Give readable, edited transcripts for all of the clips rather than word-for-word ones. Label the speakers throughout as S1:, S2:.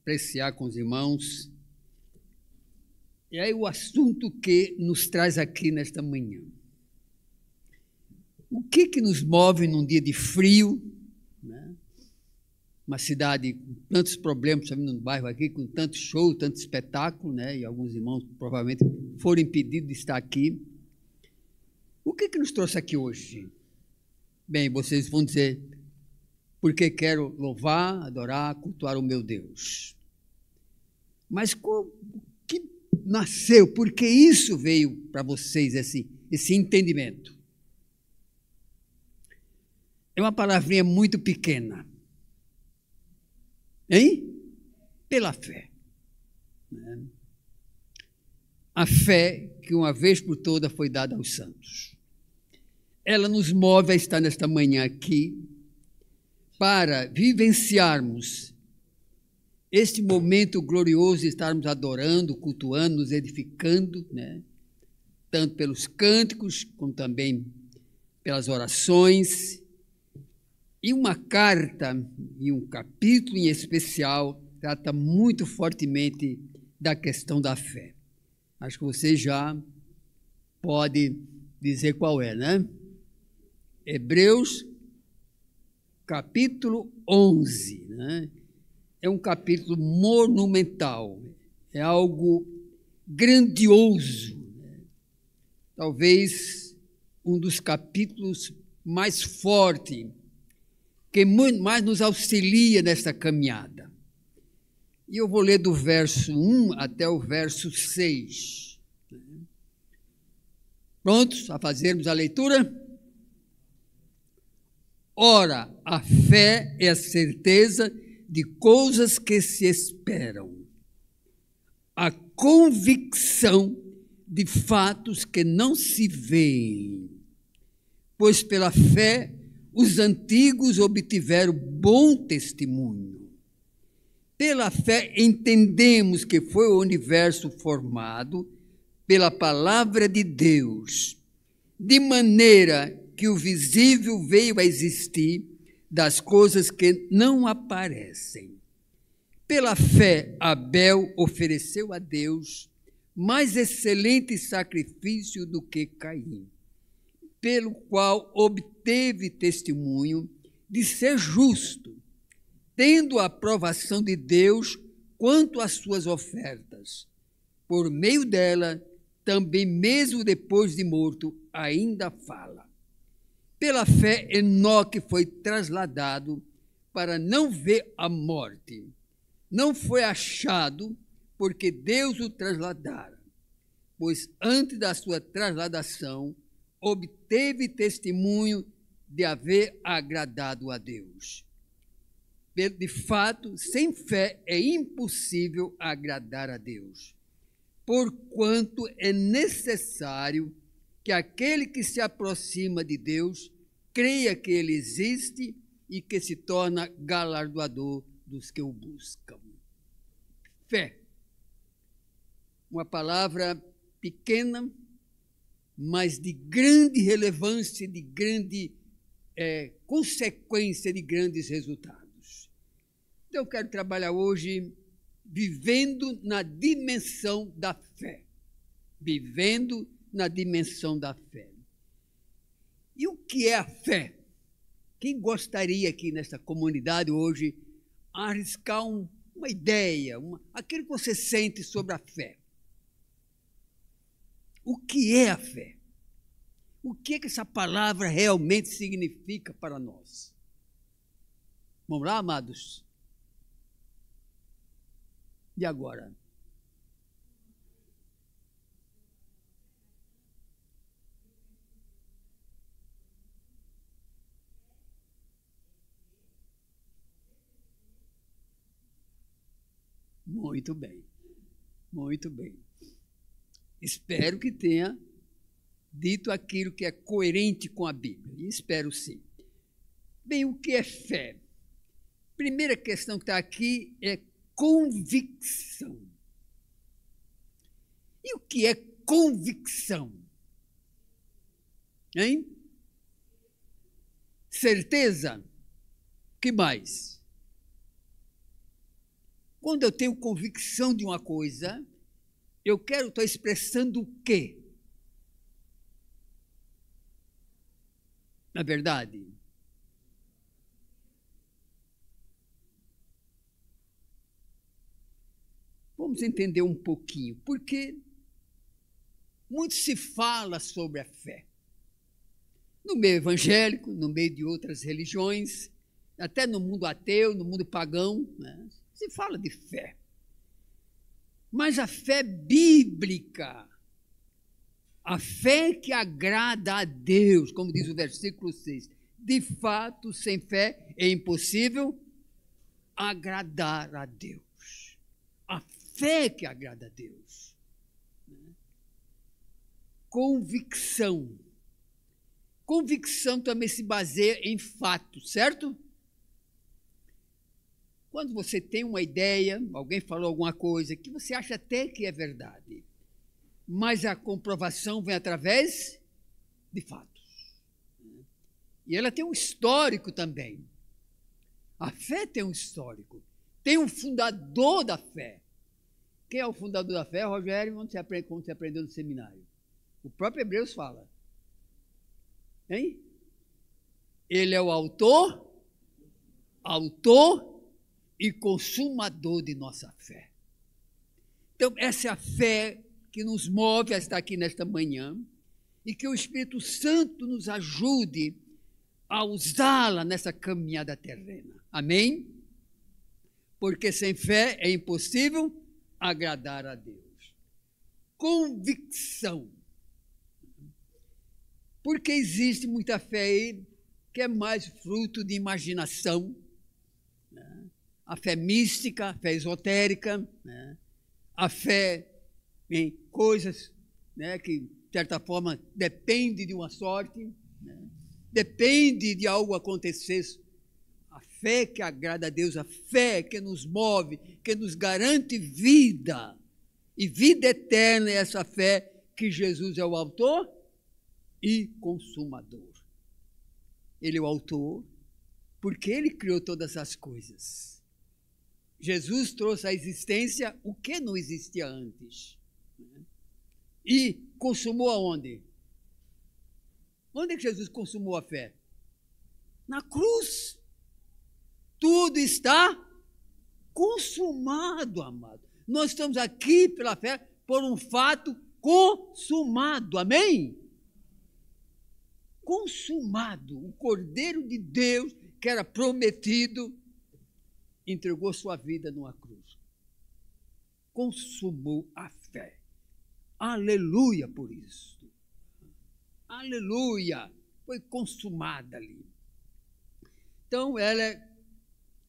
S1: apreciar com os irmãos. E aí o assunto que nos traz aqui nesta manhã. O que nos move num dia de frio, né? Uma cidade com tantos problemas, também no bairro aqui, com tanto show, tanto espetáculo, né? E alguns irmãos provavelmente foram impedidos de estar aqui. O que nos trouxe aqui hoje? Bem, vocês vão dizer, porque quero louvar, adorar, cultuar o meu Deus. Mas o que nasceu? Por que isso veio para vocês, esse entendimento? É uma palavrinha muito pequena. Hein? Pela fé. A fé que uma vez por todas foi dada aos santos. Ela nos move a estar nesta manhã aqui para vivenciarmos este momento glorioso de estarmos adorando, cultuando, nos edificando, né? Tanto pelos cânticos, como também pelas orações. E uma carta, e um capítulo em especial, trata muito fortemente da questão da fé. Acho que você já pode dizer qual é, né? Hebreus, capítulo 11, né? É um capítulo monumental, é algo grandioso, né? Talvez um dos capítulos mais fortes, que muito mais nos auxilia nesta caminhada. E eu vou ler do verso 1 até o verso 6. Prontos a fazermos a leitura? Ora, a fé é a certeza de coisas que se esperam, a convicção de fatos que não se veem, pois pela fé os antigos obtiveram bom testemunho. Pela fé entendemos que foi o universo formado pela palavra de Deus, de maneira que o visível veio a existir das coisas que não aparecem. Pela fé, Abel ofereceu a Deus mais excelente sacrifício do que Caim, pelo qual obteve testemunho de ser justo, tendo a aprovação de Deus quanto às suas ofertas. Por meio dela, também mesmo depois de morto, ainda fala. Pela fé, Enoque foi trasladado para não ver a morte. Não foi achado, porque Deus o trasladara, pois antes da sua trasladação, obteve testemunho de haver agradado a Deus. De fato, sem fé é impossível agradar a Deus, porquanto é necessário que aquele que se aproxima de Deus creia que Ele existe e que se torna galardoador dos que o buscam. Fé. Uma palavra pequena, mas de grande relevância, de grande consequência, de grandes resultados. Então, eu quero trabalhar hoje vivendo na dimensão da fé. Vivendo na dimensão da fé. E o que é a fé? Quem gostaria aqui nesta comunidade hoje arriscar uma ideia, aquilo que você sente sobre a fé? O que é a fé? O que essa palavra realmente significa para nós? Vamos lá, amados? E agora? Muito bem, muito bem. Espero que tenha dito aquilo que é coerente com a Bíblia, e espero sim. Bem, o que é fé? Primeira questão que está aqui é convicção. E o que é convicção? Hein? Certeza? O que mais? Quando eu tenho convicção de uma coisa, eu quero estar expressando o quê? Na verdade, vamos entender um pouquinho, porque muito se fala sobre a fé. No meio evangélico, no meio de outras religiões, até no mundo ateu, no mundo pagão, né, se fala de fé. Mas a fé bíblica, a fé que agrada a Deus, como diz o versículo 6, de fato, sem fé é impossível agradar a Deus. A fé que agrada a Deus. Convicção. Convicção também se baseia em fatos, certo? Quando você tem uma ideia, alguém falou alguma coisa que você acha até que é verdade, mas a comprovação vem através de fatos. E ela tem um histórico também. A fé tem um histórico. Tem um fundador da fé. Quem é o fundador da fé, Rogério? Como você aprendeu no seminário? O próprio Hebreus fala. Hein? Ele é o autor e consumador de nossa fé. Então, essa é a fé que nos move a estar aqui nesta manhã e que o Espírito Santo nos ajude a usá-la nessa caminhada terrena. Amém? Porque sem fé é impossível agradar a Deus. Convicção. Porque existe muita fé aí que é mais fruto de imaginação, né? A fé mística, a fé esotérica, né? A fé em coisas, né, que, de certa forma, depende de uma sorte, né? Depende de algo acontecer. A fé que agrada a Deus, a fé que nos move, que nos garante vida, e vida eterna é essa fé que Jesus é o autor e consumador. Ele é o autor, porque ele criou todas as coisas. Jesus trouxe à existência o que não existia antes. E consumou aonde? Onde é que Jesus consumou a fé? Na cruz. Tudo está consumado, amado. Nós estamos aqui pela fé por um fato consumado. Amém? Consumado. O Cordeiro de Deus, que era prometido, entregou sua vida numa cruz. Consumou a fé. Aleluia por isso. Aleluia. Foi consumada ali. Então, ela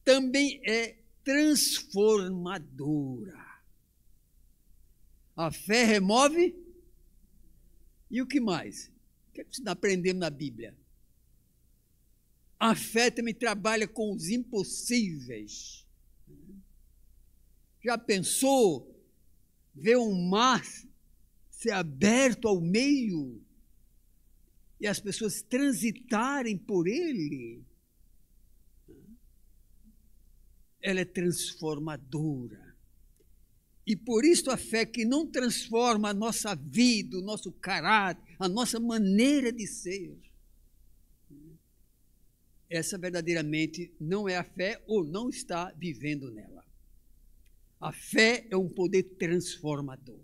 S1: também é transformadora. A fé remove. E o que mais? O que você está aprendendo na Bíblia? A fé também trabalha com os impossíveis. Já pensou ver um mar ser aberto ao meio e as pessoas transitarem por ele? Ela é transformadora. E por isso a fé que não transforma a nossa vida, o nosso caráter, a nossa maneira de ser, essa verdadeiramente não é a fé ou não está vivendo nela. A fé é um poder transformador.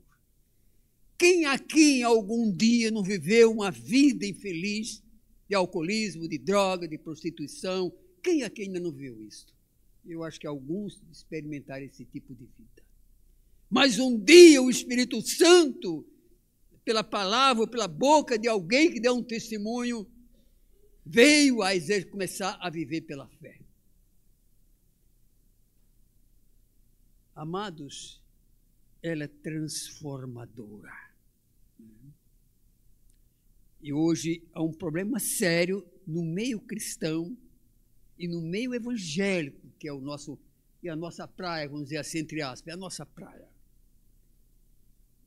S1: Quem aqui em algum dia não viveu uma vida infeliz de alcoolismo, de droga, de prostituição? Quem aqui ainda não viu isso? Eu acho que alguns experimentaram esse tipo de vida. Mas um dia o Espírito Santo, pela palavra, pela boca de alguém que deu um testemunho, veio a começar a viver pela fé. Amados, ela é transformadora. E hoje há um problema sério no meio cristão e no meio evangélico, que é a nossa praia, vamos dizer assim, entre aspas, é a nossa praia.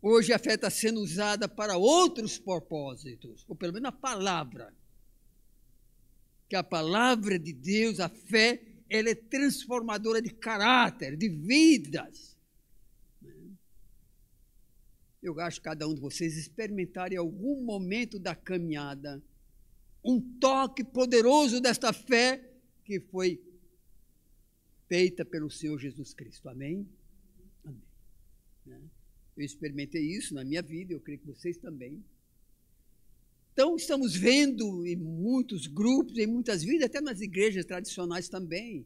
S1: Hoje a fé está sendo usada para outros propósitos, ou pelo menos a palavra. Que a palavra de Deus, a fé, ela é transformadora de caráter, de vidas. Eu acho que cada um de vocês experimentar em algum momento da caminhada um toque poderoso desta fé que foi feita pelo Senhor Jesus Cristo. Amém? Amém. Eu experimentei isso na minha vida, eu creio que vocês também. Então, estamos vendo em muitos grupos, em muitas vidas, até nas igrejas tradicionais também,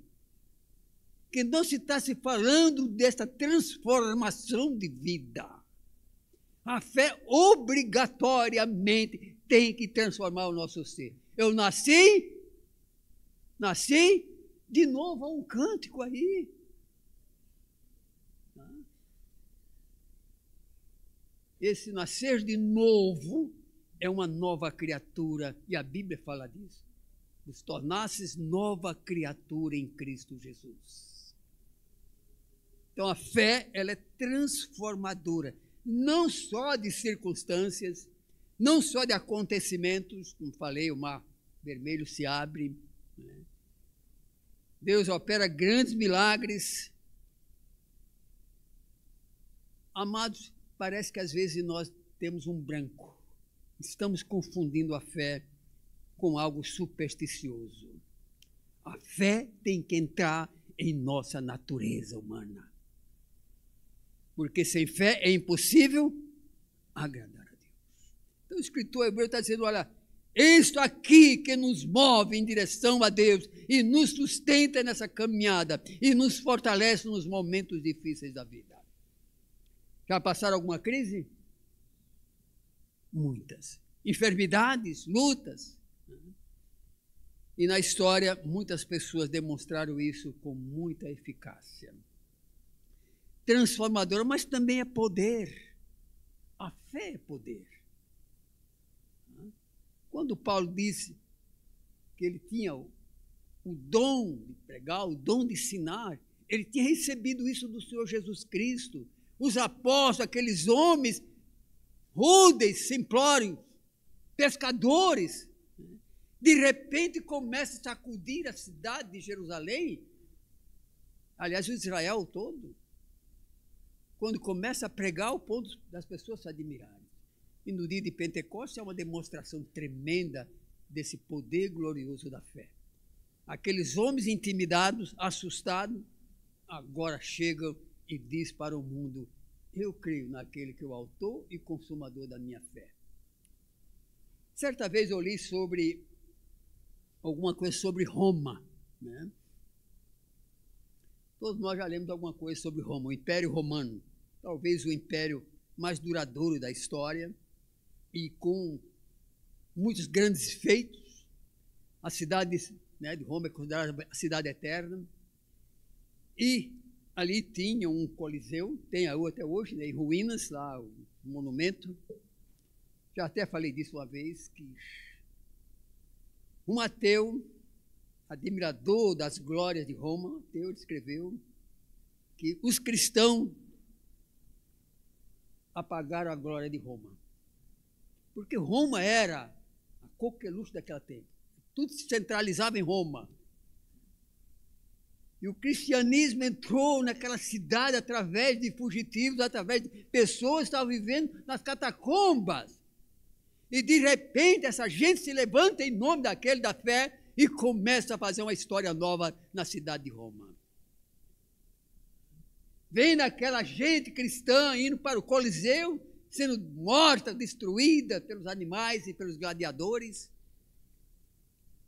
S1: que não se está se falando dessa transformação de vida. A fé obrigatoriamente tem que transformar o nosso ser. Eu nasci de novo, há um cântico aí. Esse nascer de novo é uma nova criatura, e a Bíblia fala disso. Vos tornasses nova criatura em Cristo Jesus. Então a fé, ela é transformadora, não só de circunstâncias, não só de acontecimentos, como falei, o mar vermelho se abre, né? Deus opera grandes milagres. Amados, parece que às vezes nós temos um branco. Estamos confundindo a fé com algo supersticioso. A fé tem que entrar em nossa natureza humana. Porque sem fé é impossível agradar a Deus. Então o escritor hebreu está dizendo, olha, isto aqui que nos move em direção a Deus e nos sustenta nessa caminhada e nos fortalece nos momentos difíceis da vida. Já passaram alguma crise? Muitas. Enfermidades, lutas. E na história, muitas pessoas demonstraram isso com muita eficácia. Transformadora, mas também é poder. A fé é poder. Quando Paulo disse que ele tinha o dom de pregar, o dom de ensinar, ele tinha recebido isso do Senhor Jesus Cristo. Os apóstolos, aqueles homens rudes, simplórios, pescadores, de repente começa a sacudir a cidade de Jerusalém, aliás, o Israel todo, quando começa a pregar ao ponto das pessoas se admirarem. E no dia de Pentecostes é uma demonstração tremenda desse poder glorioso da fé. Aqueles homens intimidados, assustados, agora chegam e diz para o mundo, eu creio naquele que é o autor e consumador da minha fé. Certa vez eu li sobre alguma coisa sobre Roma, né? Todos nós já lemos alguma coisa sobre Roma, o Império Romano, talvez o império mais duradouro da história e com muitos grandes feitos. A cidade, né, de Roma é considerada a cidade eterna e ali tinha um coliseu, tem até hoje, né, em ruínas, lá o monumento. Já até falei disso uma vez, que um ateu, admirador das glórias de Roma, ateu, escreveu que os cristãos apagaram a glória de Roma. Porque Roma era a coqueluche daquela tempo. Tudo se centralizava em Roma. E o cristianismo entrou naquela cidade através de fugitivos, através de pessoas que estavam vivendo nas catacombas. E de repente essa gente se levanta em nome daquele da fé e começa a fazer uma história nova na cidade de Roma. Vem naquela gente cristã indo para o Coliseu, sendo morta, destruída pelos animais e pelos gladiadores.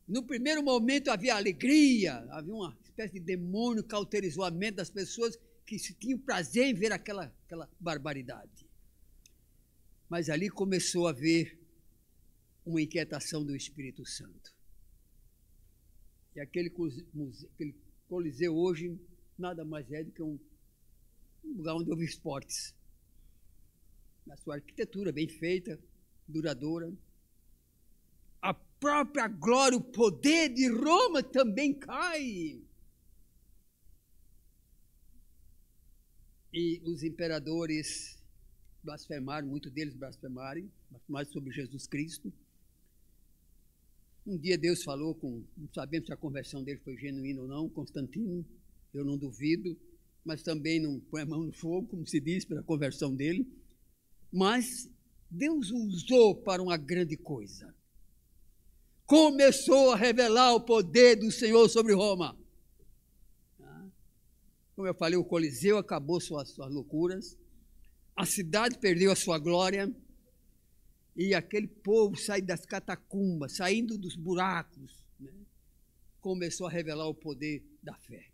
S1: No primeiro momento havia alegria, havia uma espécie de demônio que cauterizou a mente das pessoas que tinham prazer em ver aquela barbaridade. Mas ali começou a haver uma inquietação do Espírito Santo. E aquele Coliseu hoje nada mais é do que um lugar onde houve esportes. Na sua arquitetura bem feita, duradoura. A própria glória, o poder de Roma também cai. E os imperadores blasfemaram, muitos deles blasfemaram sobre Jesus Cristo. Um dia Deus falou não sabemos se a conversão dele foi genuína ou não, Constantino, eu não duvido, mas também não põe a mão no fogo, como se diz, pela conversão dele. Mas Deus o usou para uma grande coisa. Começou a revelar o poder do Senhor sobre Roma. Como eu falei, o Coliseu acabou suas loucuras, a cidade perdeu a sua glória, e aquele povo saindo das catacumbas, saindo dos buracos, né, começou a revelar o poder da fé.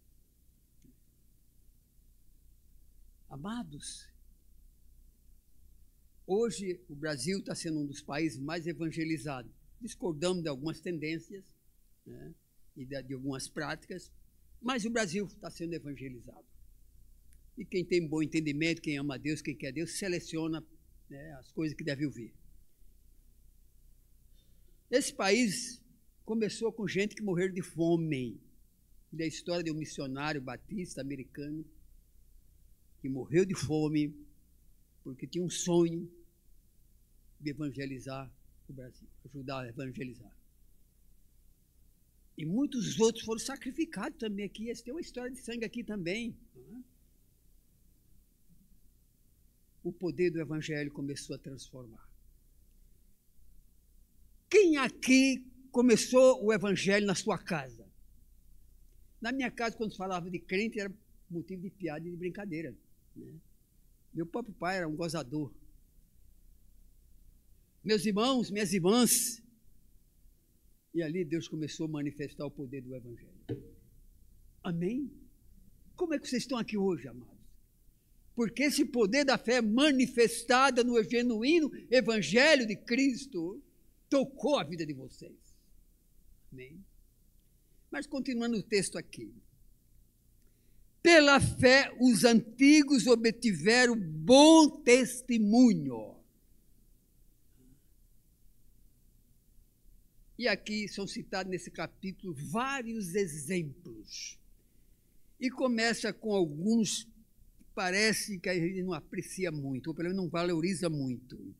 S1: Amados, hoje o Brasil está sendo um dos países mais evangelizados. Discordamos de algumas tendências, né, e de algumas práticas, mas o Brasil está sendo evangelizado. E quem tem bom entendimento, quem ama a Deus, quem quer Deus, seleciona, né, as coisas que deve ouvir. Esse país começou com gente que morreu de fome. Da história de um missionário batista americano que morreu de fome porque tinha um sonho de evangelizar o Brasil, ajudar a evangelizar. E muitos outros foram sacrificados também aqui. Tem uma história de sangue aqui também. O poder do evangelho começou a transformar. Quem aqui começou o evangelho na sua casa? Na minha casa, quando se falava de crente, era motivo de piada e de brincadeira, né? Meu próprio pai era um gozador. Meus irmãos, minhas irmãs. E ali Deus começou a manifestar o poder do evangelho. Amém? Como é que vocês estão aqui hoje, amados? Porque esse poder da fé manifestada no genuíno evangelho de Cristo tocou a vida de vocês. Amém? Mas continuando o texto aqui. Pela fé, os antigos obtiveram bom testemunho. E aqui são citados nesse capítulo vários exemplos. E começa com alguns que parece que a gente não aprecia muito, ou pelo menos não valoriza muito.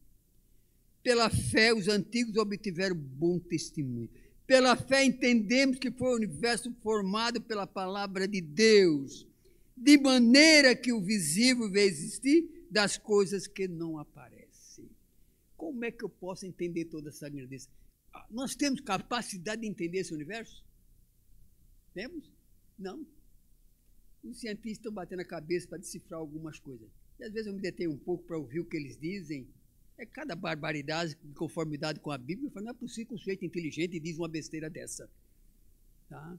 S1: Pela fé, os antigos obtiveram bom testemunho. Pela fé, entendemos que foi o universo formado pela palavra de Deus, de maneira que o visível veio existir das coisas que não aparecem. Como é que eu posso entender toda essa grandeza? Nós temos capacidade de entender esse universo? Temos? Não. Os cientistas estão batendo a cabeça para decifrar algumas coisas. E às vezes eu me detenho um pouco para ouvir o que eles dizem. É cada barbaridade, de conformidade com a Bíblia. Eu falo, não é possível que um sujeito inteligente diz uma besteira dessa. Tá?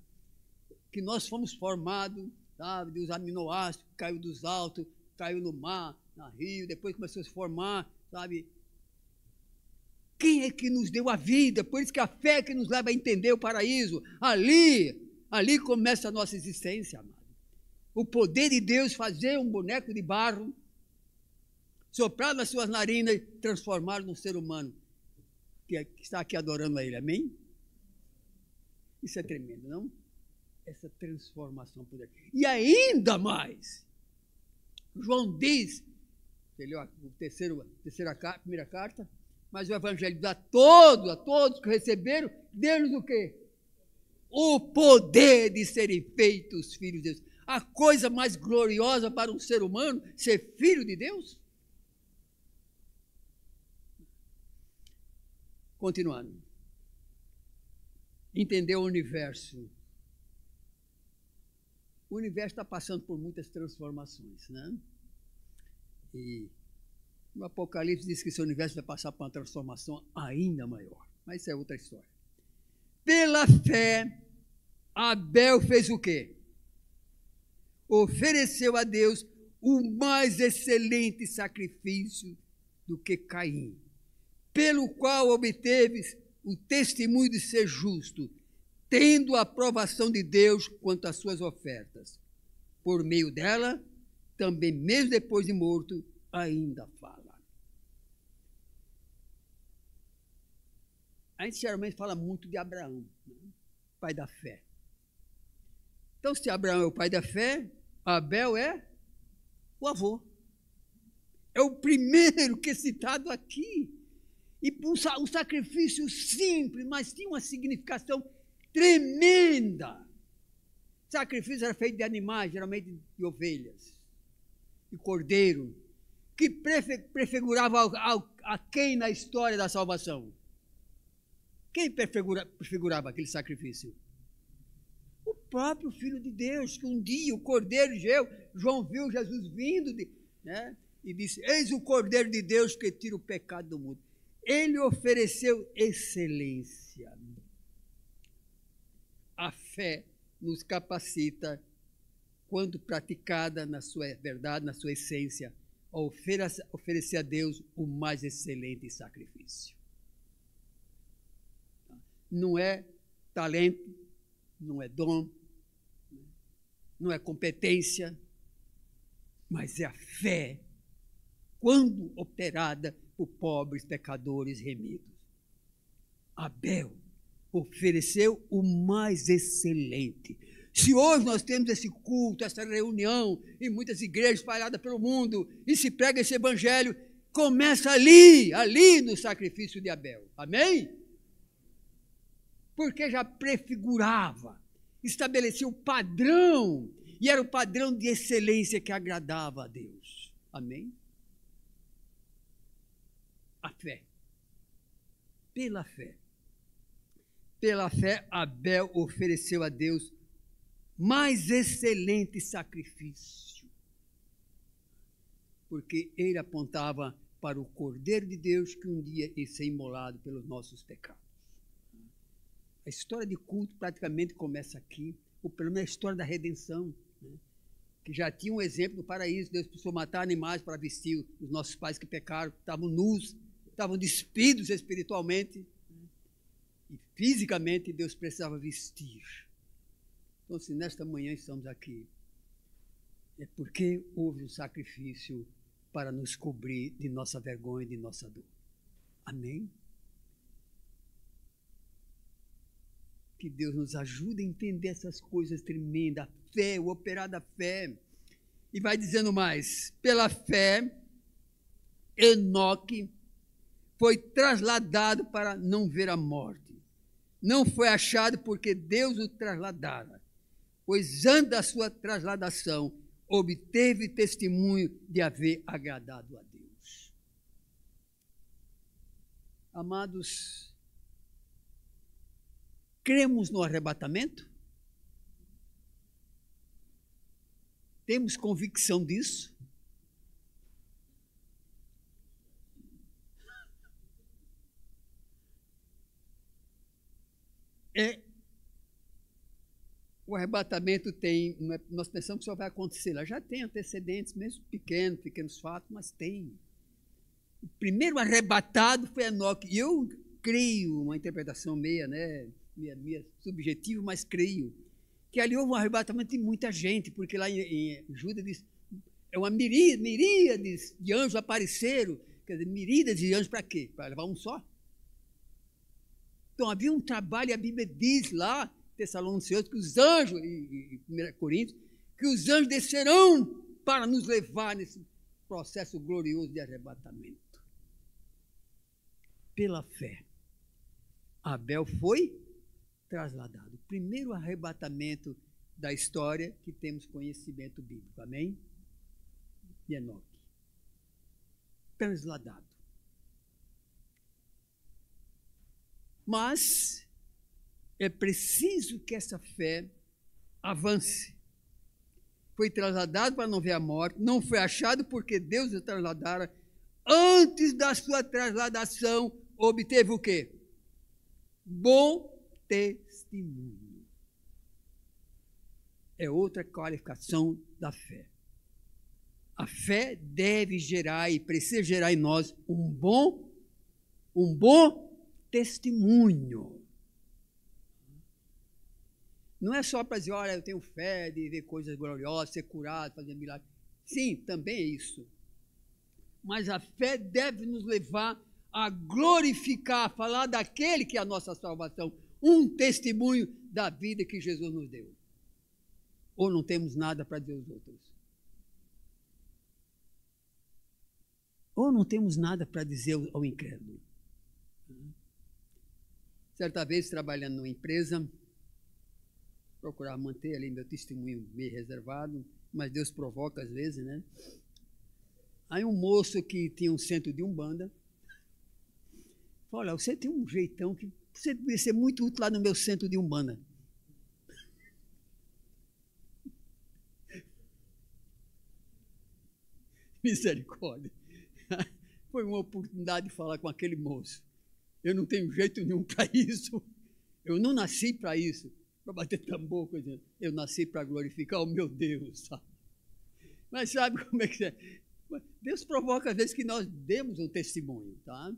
S1: Que nós fomos formados, sabe, dos aminoácidos, caiu dos altos, caiu no mar, no rio, depois começou a se formar, sabe? Quem é que nos deu a vida? Por isso que a fé é que nos leva a entender o paraíso. Ali começa a nossa existência, amado. O poder de Deus fazer um boneco de barro, soprar nas suas narinas e transformar num ser humano que está aqui adorando a Ele. Amém? Isso é tremendo, não? Essa transformação poder. E ainda mais, João diz, você leu a primeira carta, mas o Evangelho dá a todos que receberam, deu-nos o quê? O poder de serem feitos filhos de Deus. A coisa mais gloriosa para um ser humano, ser filho de Deus? Continuando. Entender o universo. O universo está passando por muitas transformações, né? E no Apocalipse diz que esse universo vai passar por uma transformação ainda maior. Mas isso é outra história. Pela fé, Abel fez o quê? Ofereceu a Deus o mais excelente sacrifício do que Caim, pelo qual obteve o testemunho de ser justo, tendo a aprovação de Deus quanto às suas ofertas. Por meio dela, também mesmo depois de morto, ainda fala. A gente geralmente fala muito de Abraão, né? Pai da fé. Então, se Abraão é o pai da fé, Abel é o avô. É o primeiro que é citado aqui. E um sacrifício simples, mas tinha uma significação tremenda. O sacrifício era feito de animais, geralmente de ovelhas, de cordeiro, que prefigurava a quem na história da salvação? Quem prefigurava aquele sacrifício? O próprio Filho de Deus, que um dia o Cordeiro de Deus, João viu Jesus vindo, né, e disse, eis o Cordeiro de Deus que tira o pecado do mundo. Ele ofereceu excelência. A fé nos capacita, quando praticada na sua verdade, na sua essência, a oferecer a Deus o mais excelente sacrifício. Não é talento, não é dom, não é competência, mas é a fé, quando operada por pobres pecadores remidos. Abel ofereceu o mais excelente. Se hoje nós temos esse culto, essa reunião, em muitas igrejas espalhadas pelo mundo, e se prega esse evangelho, começa ali no sacrifício de Abel. Amém? Porque já prefigurava, estabelecia o padrão, e era o padrão de excelência que agradava a Deus. Amém? A fé. Pela fé. Pela fé, Abel ofereceu a Deus mais excelente sacrifício, porque ele apontava para o Cordeiro de Deus que um dia ia ser imolado pelos nossos pecados. A história de culto praticamente começa aqui, ou pelo menos a história da redenção, né? Que já tinha um exemplo no paraíso. Deus precisou matar animais para vestir os nossos pais que pecaram, estavam nus, estavam despidos espiritualmente, né? E fisicamente Deus precisava vestir. Então, se nesta manhã estamos aqui, é porque houve um sacrifício para nos cobrir de nossa vergonha e de nossa dor. Amém? Que Deus nos ajude a entender essas coisas tremendas, a fé, o operar da fé. E vai dizendo mais, pela fé, Enoque foi trasladado para não ver a morte. Não foi achado porque Deus o trasladara, pois antes da sua trasladação, obteve testemunho de haver agradado a Deus. Amados, cremos no arrebatamento? Temos convicção disso? O arrebatamento tem, nós pensamos que só vai acontecer lá, já tem antecedentes, mesmo pequenos fatos, mas tem. O primeiro arrebatado foi Enoque, e eu creio, uma interpretação meia subjetiva, mas creio, que ali houve um arrebatamento de muita gente, porque lá em Judas diz, é uma miríades de anjos apareceram, quer dizer, miríades de anjos para quê? Para levar um só? Então havia um trabalho, e a Bíblia diz lá, Tessalonicenses, que os anjos, e 1 Coríntios, que os anjos descerão para nos levar nesse processo glorioso de arrebatamento. Pela fé, Abel foi trasladado. O primeiro arrebatamento da história que temos conhecimento bíblico. Amém? E Enoque. Trasladado. Mas é preciso que essa fé avance. Foi trasladado para não ver a morte, não foi achado porque Deus o trasladara. Antes da sua trasladação, obteve o quê? Bom testemunho. É outra qualificação da fé. A fé deve gerar e precisa gerar em nós um bom testemunho. Não é só para dizer, olha, eu tenho fé de ver coisas gloriosas, ser curado, fazer milagres. Sim, também é isso. Mas a fé deve nos levar a glorificar, a falar daquele que é a nossa salvação, um testemunho da vida que Jesus nos deu. Ou não temos nada para dizer aos outros? Ou não temos nada para dizer ao incrédulo? Certa vez, trabalhando numa empresa, procurar manter ali meu testemunho meio reservado, mas Deus provoca às vezes, né? Aí um moço que tinha um centro de Umbanda falou: olha, você tem um jeitão que você deveria ser muito útil lá no meu centro de Umbanda. Misericórdia. Foi uma oportunidade de falar com aquele moço. Eu não tenho jeito nenhum para isso. Eu não nasci para isso, para bater tambor, coisa. Eu nasci para glorificar o meu Deus, sabe? Mas sabe como é que é? Deus provoca às vezes que nós demos um testemunho, tá?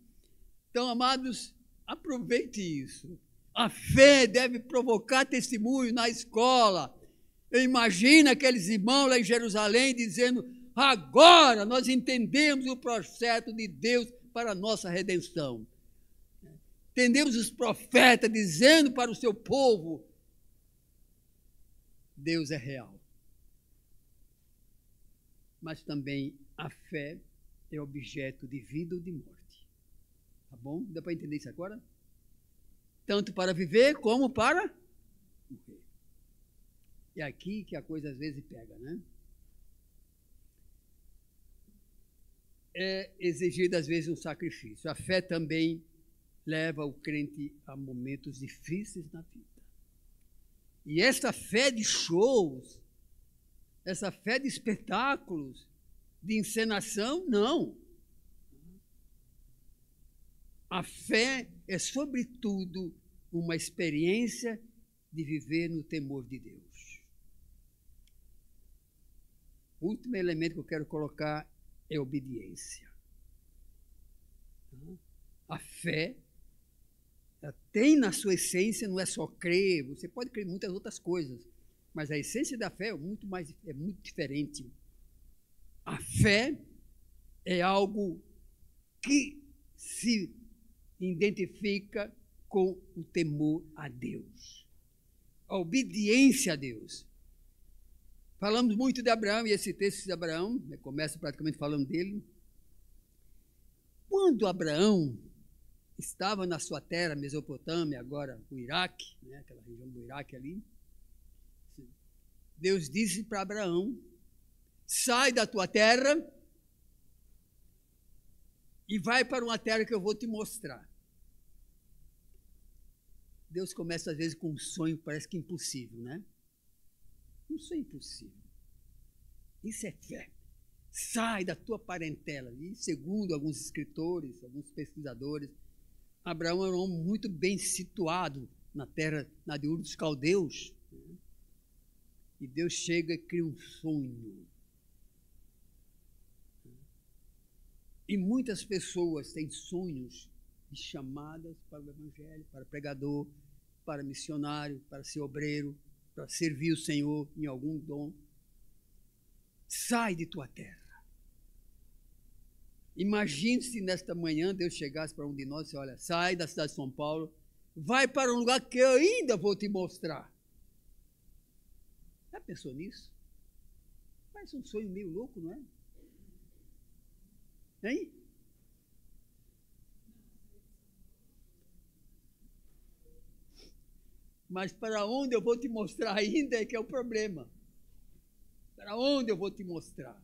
S1: Então, amados, aproveite isso. A fé deve provocar testemunho na escola. Eu imagino aqueles irmãos lá em Jerusalém dizendo: agora nós entendemos o projeto de Deus para a nossa redenção. Entendemos os profetas dizendo para o seu povo: Deus é real. Mas também a fé é objeto de vida ou de morte. Tá bom? Dá para entender isso agora? Tanto para viver como para morrer. É aqui que a coisa às vezes pega, né? É exigido às vezes um sacrifício. A fé também leva o crente a momentos difíceis na vida. E essa fé de shows, essa fé de espetáculos, de encenação, não. A fé é, sobretudo, uma experiência de viver no temor de Deus. O último elemento que eu quero colocar é obediência. A fé tem na sua essência, não é só crer, você pode crer em muitas outras coisas, mas a essência da fé é muito diferente. A fé é algo que se identifica com o temor a Deus, a obediência a Deus. Falamos muito de Abraão, e esse texto de Abraão, começa praticamente falando dele. Quando Abraão estava na sua terra, Mesopotâmia, agora o Iraque, né, aquela região do Iraque ali, Deus disse para Abraão: sai da tua terra e vai para uma terra que eu vou te mostrar. Deus começa às vezes com um sonho, parece que impossível, né? Um sonho impossível. Isso é fé. Sai da tua parentela. E segundo alguns escritores, alguns pesquisadores, Abraão era um homem muito bem situado na terra, na de Ur dos Caldeus. E Deus chega e cria um sonho. E muitas pessoas têm sonhos e chamadas para o evangelho, para pregador, para missionário, para ser obreiro, para servir o Senhor em algum dom. Sai de tua terra. Imagine se nesta manhã Deus chegasse para um de nós e disse: olha, sai da cidade de São Paulo, vai para um lugar que eu ainda vou te mostrar. Já pensou nisso? Parece um sonho meio louco, não é? Hein? Mas para onde eu vou te mostrar ainda é que é o problema. Para onde eu vou te mostrar?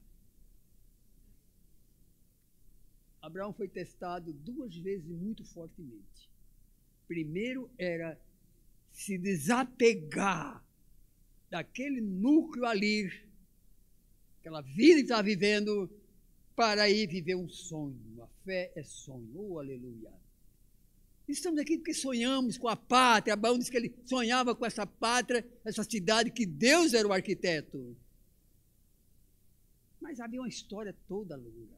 S1: Abraão foi testado 2 vezes muito fortemente. Primeiro era se desapegar daquele núcleo ali, aquela vida que estava vivendo, para ir viver um sonho. A fé é sonho. Oh, aleluia. Estamos aqui porque sonhamos com a pátria. Abraão disse que ele sonhava com essa pátria, essa cidade, que Deus era o arquiteto. Mas havia uma história toda longa.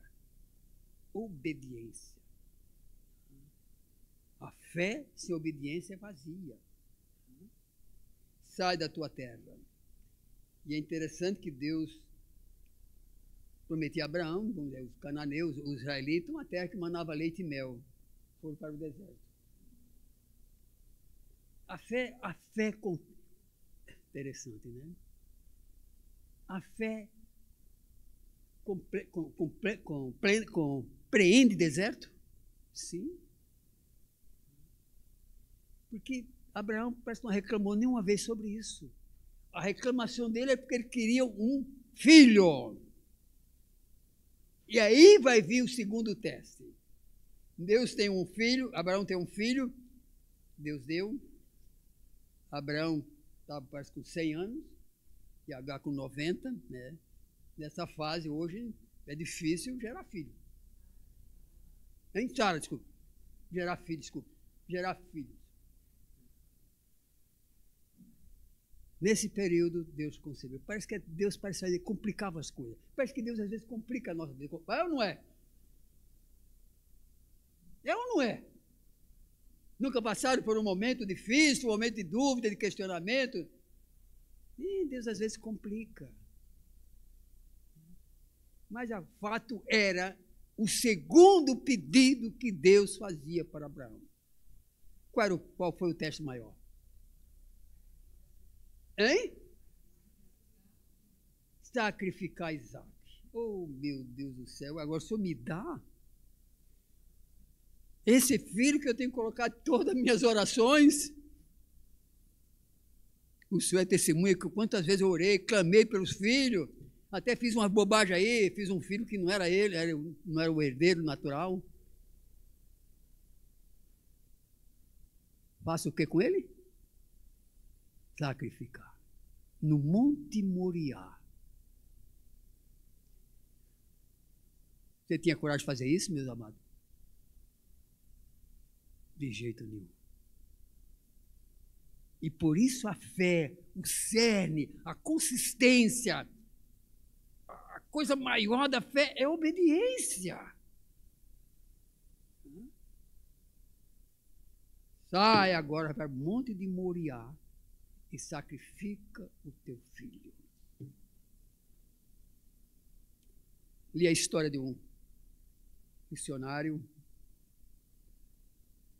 S1: Obediência. A fé sem obediência é vazia. Sai da tua terra. E é interessante que Deus prometia a Abraão, os cananeus, os israelitas, uma terra que mandava leite e mel. Foram para o deserto. A fé interessante, né? A fé compreende deserto? Sim. Porque Abraão parece que não reclamou nenhuma vez sobre isso. A reclamação dele é porque ele queria um filho. E aí vai vir o segundo teste. Deus tem um filho, Abraão tem um filho, Deus deu. Abraão estava parece com 100 anos, e Agar com 90, né? Nessa fase hoje é difícil gerar filho. Sara, desculpa. Gerar filhos. Nesse período, Deus concebeu. Parece que Deus complicava as coisas. Parece que Deus às vezes complica a nossa vida. É ou não é? É ou não é? Nunca passaram por um momento difícil, um momento de dúvida, de questionamento? E Deus às vezes complica. Mas o fato era o segundo pedido que Deus fazia para Abraão. Qual foi o teste maior? Hein? Sacrificar Isaac. Oh, meu Deus do céu, agora o Senhor me dá esse filho que eu tenho colocado todas as minhas orações. O Senhor é testemunha que quantas vezes eu orei, clamei pelos filhos, até fiz uma bobagem aí, fiz um filho que não era ele, não era o herdeiro natural. Faço o que com ele? Sacrificar. No Monte Moriá. Você tinha coragem de fazer isso, meus amados? De jeito nenhum. E por isso a fé, o cerne, a consistência, a coisa maior da fé é a obediência. Sai agora para o Monte de Moriá e sacrifica o teu filho. Li a história de um missionário.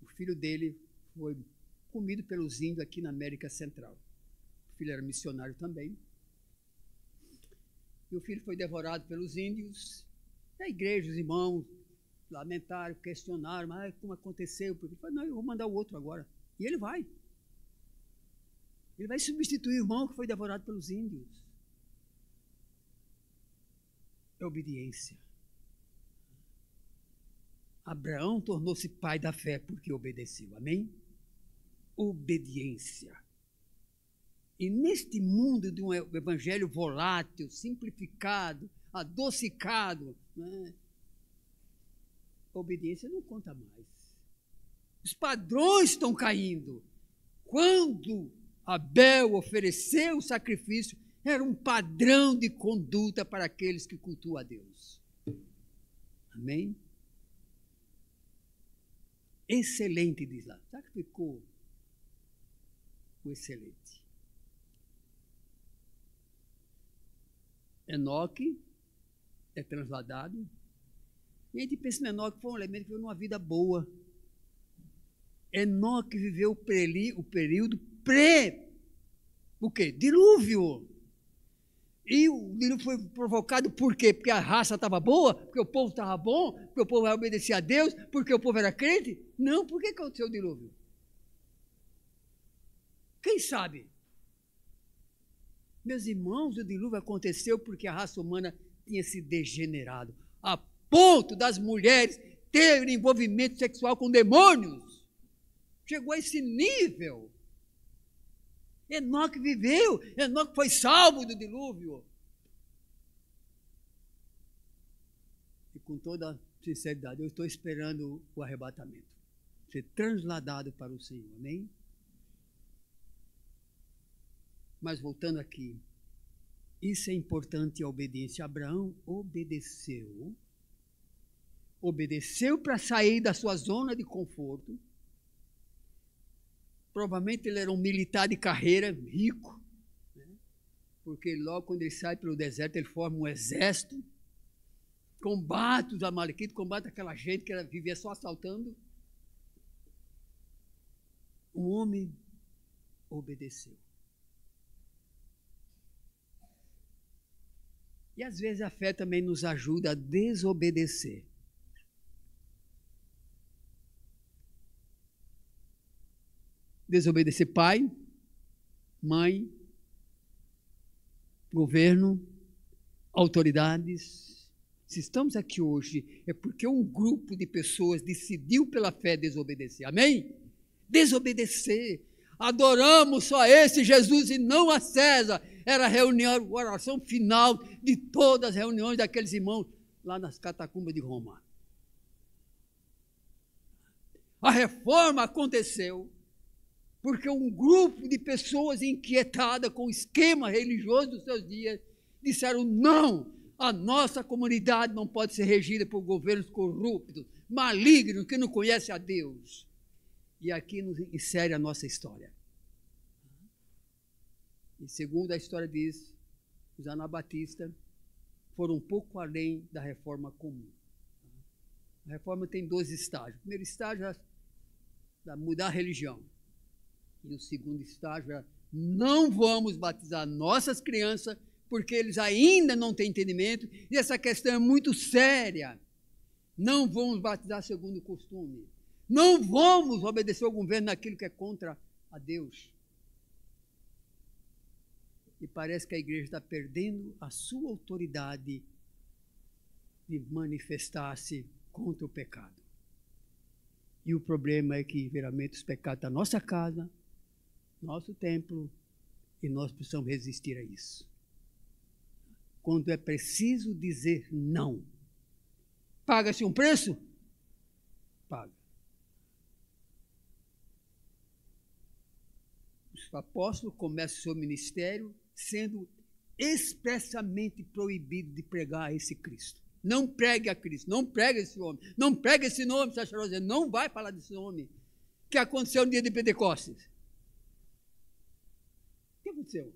S1: O filho dele foi comido pelos índios aqui na América Central. O filho era missionário também. E o filho foi devorado pelos índios. A igreja, os irmãos, lamentaram, questionaram, mas como aconteceu? Ele falou, não, eu vou mandar o outro agora. E ele vai. Ele vai substituir o irmão que foi devorado pelos índios. É obediência. Abraão tornou-se pai da fé porque obedeceu. Amém? Obediência. E neste mundo de um evangelho volátil, simplificado, adocicado, né, a obediência não conta mais. Os padrões estão caindo. Quando Abel ofereceu o sacrifício, era um padrão de conduta para aqueles que cultuam a Deus. Amém? Excelente, diz lá. Sacrificou o excelente. Enoque é transladado. E a gente pensa em Enoque foi um elemento que viveu numa vida boa. Enoque viveu o período o quê? Dilúvio. E o dilúvio foi provocado por quê? Porque a raça estava boa? Porque o povo estava bom? Porque o povo vai obedecer a Deus? Porque o povo era crente? Não, por que aconteceu o dilúvio? Quem sabe? Meus irmãos, o dilúvio aconteceu porque a raça humana tinha se degenerado, a ponto das mulheres terem envolvimento sexual com demônios. Chegou a esse nível. Enoque viveu, Enoque foi salvo do dilúvio. E com toda sinceridade, eu estou esperando o arrebatamento. Ser transladado para o Senhor, amém? Mas voltando aqui, isso é importante, a obediência. Abraão obedeceu para sair da sua zona de conforto. Provavelmente ele era um militar de carreira, rico, né? Porque logo quando ele sai pelo deserto, ele forma um exército, combate os amalequitas, combate aquela gente que vivia só assaltando. O homem obedeceu. E às vezes a fé também nos ajuda a desobedecer. Desobedecer pai, mãe, governo, autoridades. Se estamos aqui hoje, é porque um grupo de pessoas decidiu pela fé desobedecer. Amém? Desobedecer. Adoramos só esse Jesus e não a César. Era a reunião, a oração final de todas as reuniões daqueles irmãos lá nas catacumbas de Roma. A reforma aconteceu porque um grupo de pessoas inquietadas com o esquema religioso dos seus dias disseram: não, a nossa comunidade não pode ser regida por governos corruptos, malignos, que não conhecem a Deus. E aqui nos insere a nossa história. E segundo a história diz, os anabatistas foram um pouco além da reforma comum. A reforma tem 2 estágios. O primeiro estágio é mudar a religião. E o segundo estágio é: não vamos batizar nossas crianças porque eles ainda não têm entendimento e essa questão é muito séria. Não vamos batizar segundo o costume. Não vamos obedecer ao governo naquilo que é contra a Deus. E parece que a igreja está perdendo a sua autoridade de manifestar-se contra o pecado. E o problema é que, geralmente, os pecados estão na nossa casa, nosso templo, e nós precisamos resistir a isso. Quando é preciso dizer não, paga-se um preço? Paga. O apóstolo começa o seu ministério sendo expressamente proibido de pregar a esse Cristo. Não pregue a Cristo, não pregue esse homem, não pregue esse nome, não vai falar desse nome. O que aconteceu no dia de Pentecostes? O que aconteceu?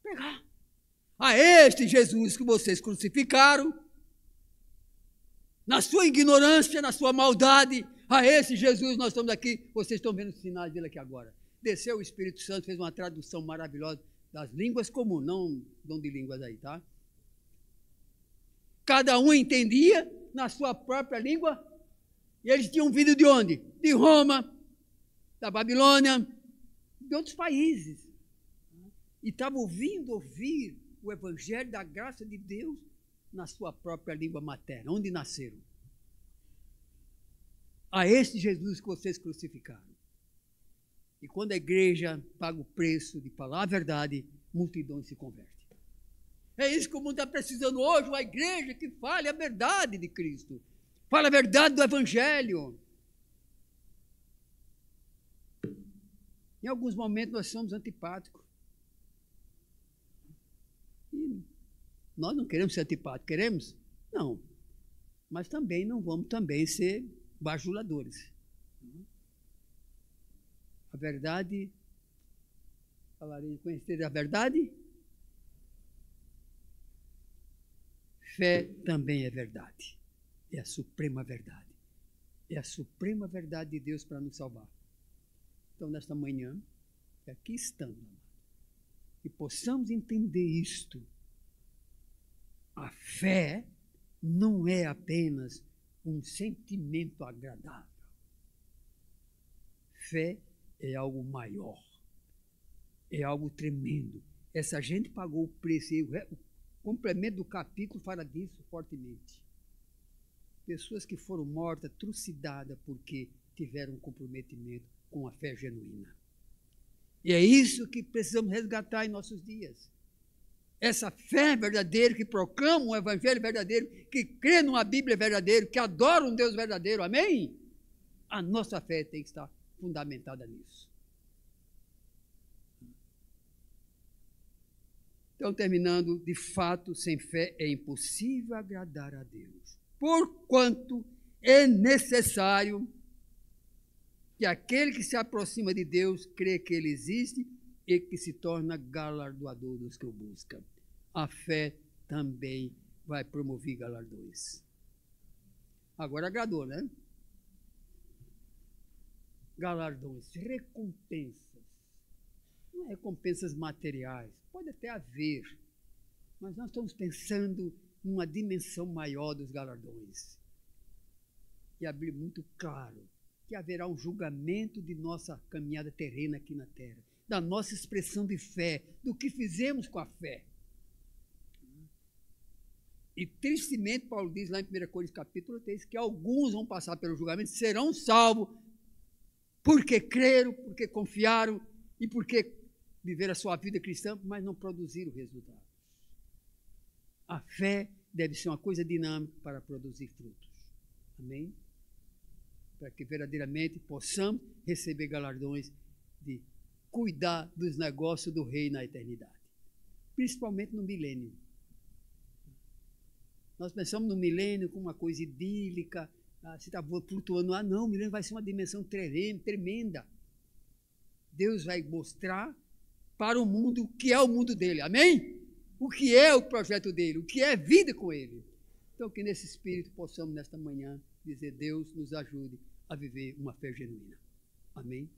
S1: Pregar a este Jesus que vocês crucificaram, na sua ignorância, na sua maldade, a esse Jesus nós estamos aqui, vocês estão vendo os sinais dele aqui agora. Desceu o Espírito Santo, fez uma tradução maravilhosa das línguas comuns, não dom de línguas aí, tá? Cada um entendia na sua própria língua, e eles tinham vindo de onde? De Roma, da Babilônia, de outros países. E estavam ouvindo ouvir o Evangelho da graça de Deus na sua própria língua materna, onde nasceram. A este Jesus que vocês crucificaram. E quando a igreja paga o preço de falar a verdade, multidões se convertem. É isso que o mundo está precisando hoje, uma igreja que fale a verdade de Cristo. Fale a verdade do Evangelho. Em alguns momentos nós somos antipáticos. E nós não queremos ser antipáticos, queremos? Não. Mas também não vamos também ser bajuladores. A verdade, falarei, conhecer a verdade? Fé também é verdade. É a suprema verdade. É a suprema verdade de Deus para nos salvar. Então, nesta manhã, aqui estamos, e possamos entender isto. A fé não é apenas um sentimento agradável. Fé é algo maior. É algo tremendo. Essa gente pagou o preço. O complemento do capítulo fala disso fortemente. Pessoas que foram mortas, trucidadas, porque tiveram um comprometimento com a fé genuína. E é isso que precisamos resgatar em nossos dias. Essa fé verdadeira, que proclama um evangelho verdadeiro, que crê numa Bíblia verdadeira, que adora um Deus verdadeiro, amém? A nossa fé tem que estar fundamentada nisso. Então, terminando, de fato, sem fé é impossível agradar a Deus, porquanto é necessário que aquele que se aproxima de Deus crê que Ele existe e que se torna galardoador dos que o buscam. A fé também vai promover galardões. Agora agradou, né? Galardões, recompensas. Não é recompensas materiais, pode até haver, mas nós estamos pensando numa dimensão maior dos galardões. E a Bíblia é muito claro que haverá um julgamento de nossa caminhada terrena aqui na terra, da nossa expressão de fé, do que fizemos com a fé. E tristemente, Paulo diz lá em 1 Coríntios capítulo 3, que alguns vão passar pelo julgamento, serão salvos, porque creram, porque confiaram e porque viveram a sua vida cristã, mas não produziram resultados. A fé deve ser uma coisa dinâmica para produzir frutos. Amém? Para que verdadeiramente possamos receber galardões de cuidar dos negócios do rei na eternidade. Principalmente no milênio. Nós pensamos no milênio como uma coisa idílica, se está flutuando. Não, o milênio vai ser uma dimensão tremenda. Deus vai mostrar para o mundo o que é o mundo dele. Amém? O que é o projeto dele, o que é vida com ele. Então, que nesse espírito possamos, nesta manhã, dizer: Deus nos ajude a viver uma fé genuína. Amém?